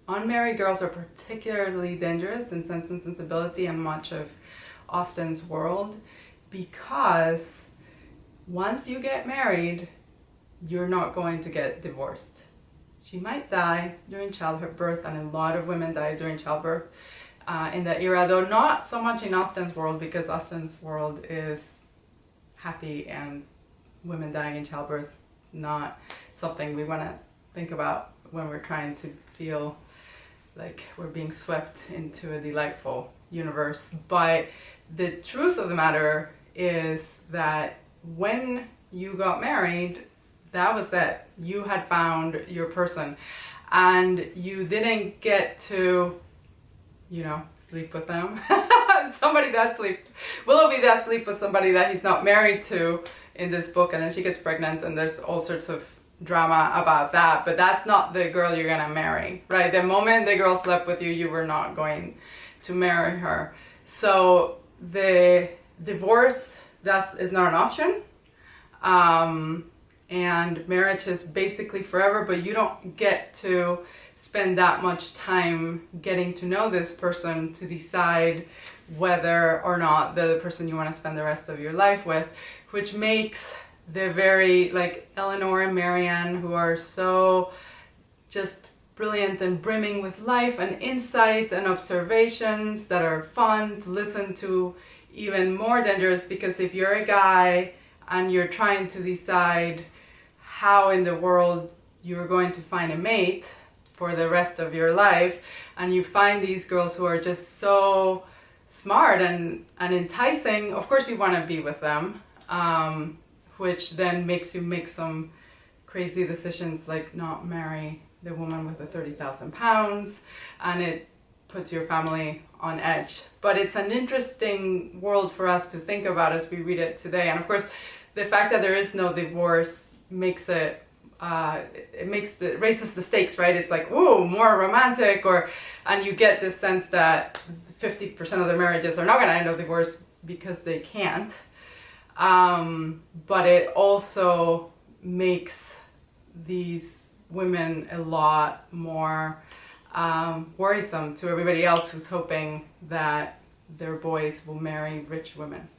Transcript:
unmarried girls are particularly dangerous in Sense and Sensibility and much of Austen's world, because once you get married, you're not going to get divorced. She might die during childbirth, and a lot of women die during childbirth in that era, though not so much in Austen's world, because Austen's world is happy and women dying in childbirth not something we want to think about when we're trying to feel like we're being swept into a delightful universe. But the truth of the matter is that when you got married, that was it. You had found your person, and you didn't get to, sleep with them. Willoughby does sleep with somebody that he's not married to in this book, and then she gets pregnant, and there's all sorts of drama about that, but that's not the girl you're gonna marry, right? The moment the girl slept with you, you were not going to marry her. So the divorce is not an option, and marriage is basically forever, but you don't get to spend that much time getting to know this person to decide whether or not they're the person you want to spend the rest of your life with, which makes the very, like, Elinor and Marianne, who are so just brilliant and brimming with life and insight and observations that are fun to listen to, even more dangerous, because if you're a guy and you're trying to decide how in the world you're going to find a mate for the rest of your life, and you find these girls who are just so smart and enticing, of course you want to be with them, which then makes you make some crazy decisions like not marry the woman with the 30,000 pounds, and it puts your family on edge. But it's an interesting world for us to think about as we read it today. And of course, the fact that there is no divorce makes it raises the stakes, right? It's like, ooh, more romantic, and you get this sense that 50% of the marriages are not going to end up divorce because they can't. But it also makes these women a lot more worrisome to everybody else who's hoping that their boys will marry rich women.